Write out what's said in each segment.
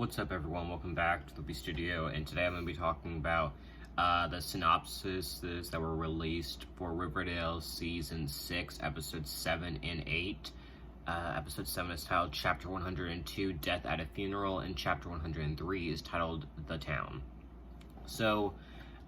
What's up, everyone? Welcome back to the B Studio, and today I'm going to be talking about the synopses that were released for Riverdale Season 6, Episodes 7 and 8. Episode 7 is titled Chapter 102, Death at a Funeral, and Chapter 103 is titled The Town. So,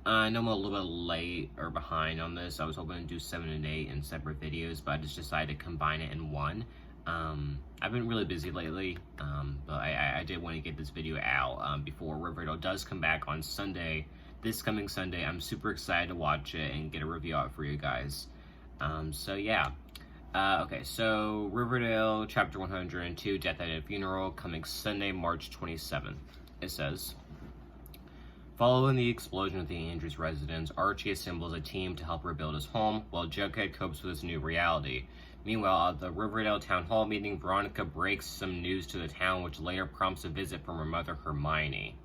I know I'm a little bit late or behind on this. I was hoping to do 7 and 8 in separate videos, but I just decided to combine it in one. I've been really busy lately, but I did want to get this video out before Riverdale does come back on Sunday. This coming Sunday, I'm super excited to watch it and get a review out for you guys. So yeah. Okay, so Riverdale, Chapter 102, Death at a Funeral, coming Sunday, March 27th. It says, following the explosion of the Andrews residence, Archie assembles a team to help rebuild his home, while Jughead copes with his new reality. Meanwhile, at the Riverdale Town Hall meeting, Veronica breaks some news to the town, which later prompts a visit from her mother, Hermione.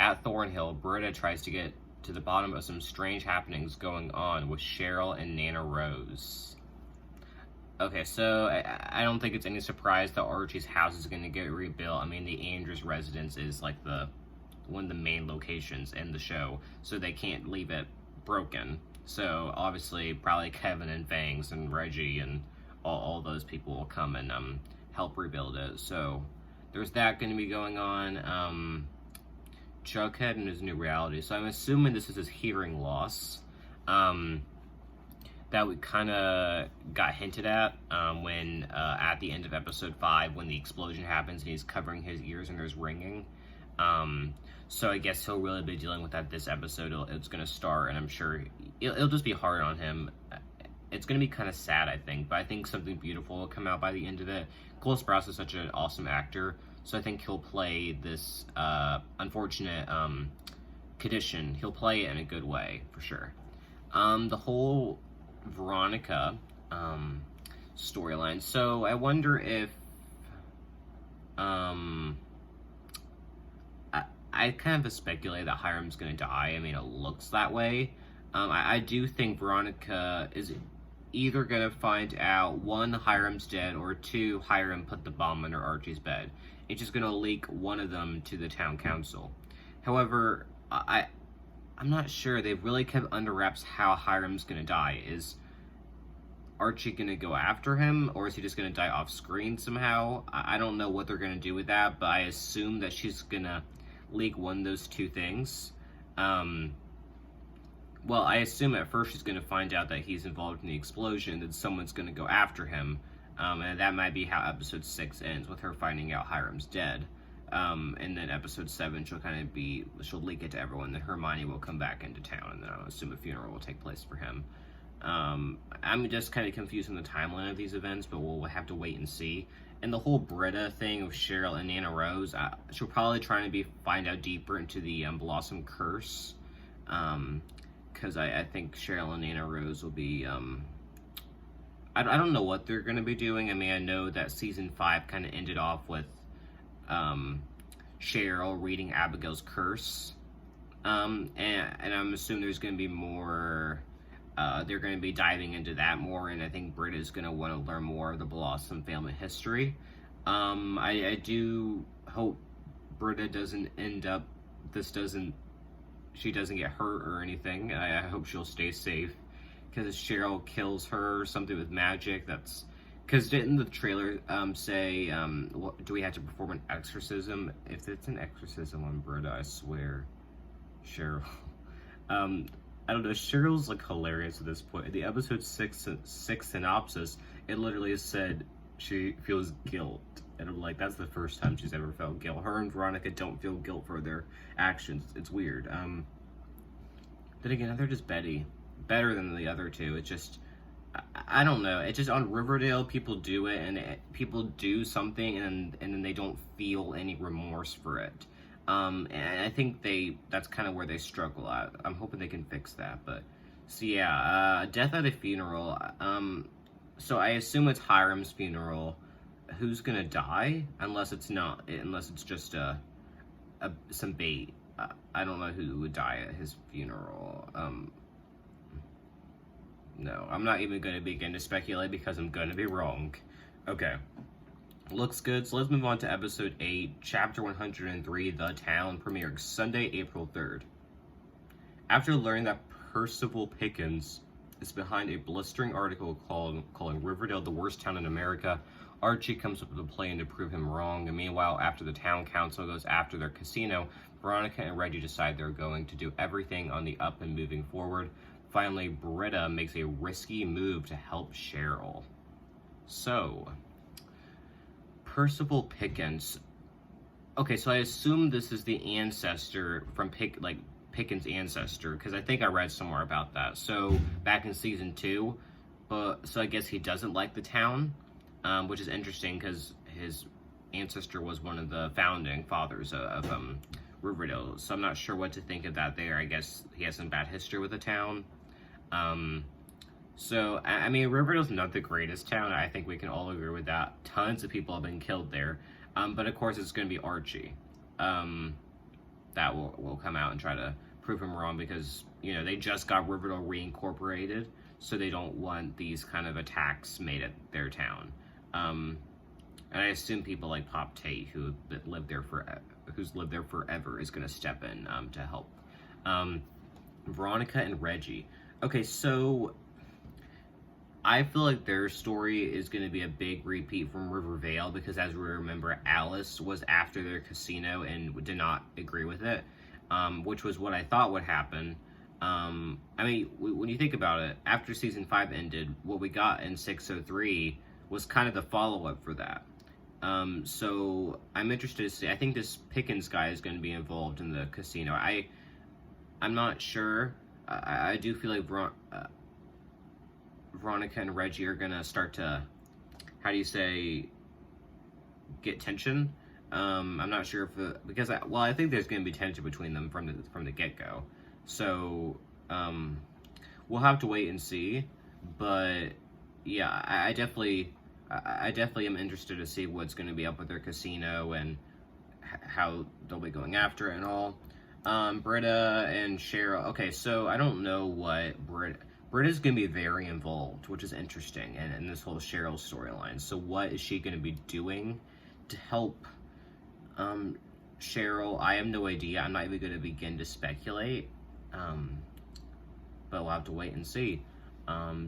At Thornhill, Britta tries to get to the bottom of some strange happenings going on with Cheryl and Nana Rose. Okay, so I don't think it's any surprise that Archie's house is going to get rebuilt. I mean, the Andrews residence is like one of the main locations in the show, so they can't leave it broken. So obviously, probably Kevin and Fangs and Reggie and all those people will come and help rebuild it. So there's that going to be going on. Jughead and his new reality. So I'm assuming this is his hearing loss. That we kind of got hinted at when at the end of episode 5, when the explosion happens and he's covering his ears and there's ringing. So I guess he'll really be dealing with that this episode. It's going to start, and I'm sure it'll just be hard on him. It's going to be kind of sad, I think, but I think something beautiful will come out by the end of it. Cole Sprouse is such an awesome actor, so I think he'll play this unfortunate condition. He'll play it in a good way, for sure. The whole Veronica storyline. So I wonder if I kind of speculate that Hiram's going to die. I mean, it looks that way. I do think Veronica is either going to find out, 1, Hiram's dead, or 2, Hiram put the bomb under Archie's bed. It's just going to leak one of them to the town council. However, I'm not sure. They've really kept under wraps how Hiram's going to die. Is Archie going to go after him, or is he just going to die off screen somehow? I don't know what they're going to do with that, but I assume that she's going to leak one of those two things. Well, I assume at first she's going to find out that he's involved in the explosion, then someone's going to go after him, and that might be how episode 6 ends, with her finding out Hiram's dead. And then episode 7, she'll leak it to everyone, then Hermione will come back into town, and then I'll assume a funeral will take place for him. I'm just kind of confused on the timeline of these events, but we'll have to wait and see. And the whole Britta thing of Cheryl and Nana Rose, she'll probably try to find out deeper into the Blossom Curse, because I think Cheryl and Nana Rose will be, I don't know what they're going to be doing. I mean, I know that season 5 kind of ended off with Cheryl reading Abigail's curse, and I'm assuming there's going to be more. They're going to be diving into that more, and I think Britta's going to want to learn more of the Blossom family history. I do hope Britta doesn't end up, she doesn't get hurt or anything. I hope she'll stay safe, because Cheryl kills her, something with magic, because didn't the trailer say, do we have to perform an exorcism? If it's an exorcism on Britta, I swear, Cheryl. I don't know, Cheryl's like hilarious at this point. In the episode 6 synopsis, it literally said she feels guilt. And I'm like, that's the first time she's ever felt guilt. Her and Veronica don't feel guilt for their actions. It's weird. Then again, they're just better than the other two. It's just, I don't know. It's just on Riverdale, people do it, and people do something, and then they don't feel any remorse for it. And I think that's kind of where they struggle at. I'm hoping they can fix that, but, so yeah, Death at a Funeral, so I assume it's Hiram's funeral. Who's gonna die? Unless it's just some bait. I don't know who would die at his funeral. No, I'm not even gonna begin to speculate, because I'm gonna be wrong. Okay. Looks good. So let's move on to episode 8, chapter 103, The Town, premiering Sunday, April 3rd. After learning that Percival Pickens is behind a blistering article calling Riverdale the worst town in America, Archie comes up with a plan to prove him wrong. And meanwhile, after the town council goes after their casino, Veronica and Reggie decide they're going to do everything on the up and moving forward. Finally, Britta makes a risky move to help Cheryl. So, Percival Pickens. Okay, so I assume this is the ancestor from Pickens' ancestor, because I think I read somewhere about that. So back in season 2, so I guess he doesn't like the town, which is interesting because his ancestor was one of the founding fathers of Riverdale. So I'm not sure what to think of that there. I guess he has some bad history with the town. So, I mean, Riverdale's not the greatest town. I think we can all agree with that. Tons of people have been killed there. But of course, it's going to be Archie that will come out and try to prove him wrong because, you know, they just got Riverdale reincorporated, so they don't want these kind of attacks made at their town. And I assume people like Pop Tate, who's lived there forever, is going to step in to help. Veronica and Reggie. Okay, so I feel like their story is going to be a big repeat from Riverdale because, as we remember, Alice was after their casino and did not agree with it, which was what I thought would happen. I mean, when you think about it, after season 5 ended, what we got in 603 was kind of the follow-up for that. So I'm interested to see. I think this Pickens guy is going to be involved in the casino. I'm not sure. I do feel like Veronica and Reggie are gonna start to, how do you say, get tension. I'm not sure if because I think there's gonna be tension between them from the get go. So we'll have to wait and see. But yeah, I definitely am interested to see what's gonna be up with their casino and how they'll be going after it and all. Britta and Cheryl. Okay, so I don't know what Britta's going to be very involved, which is interesting, in this whole Cheryl storyline. So what is she going to be doing to help Cheryl? I have no idea. I'm not even going to begin to speculate. But we'll have to wait and see.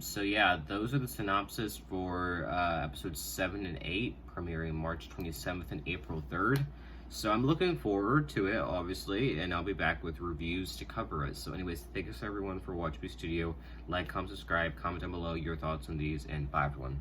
So yeah, those are the synopsis for episodes 7 and 8, premiering March 27th and April 3rd. So I'm looking forward to it, obviously, and I'll be back with reviews to cover it. So anyways, thanks everyone for watching the studio. Like, comment, subscribe, comment down below your thoughts on these, and bye everyone.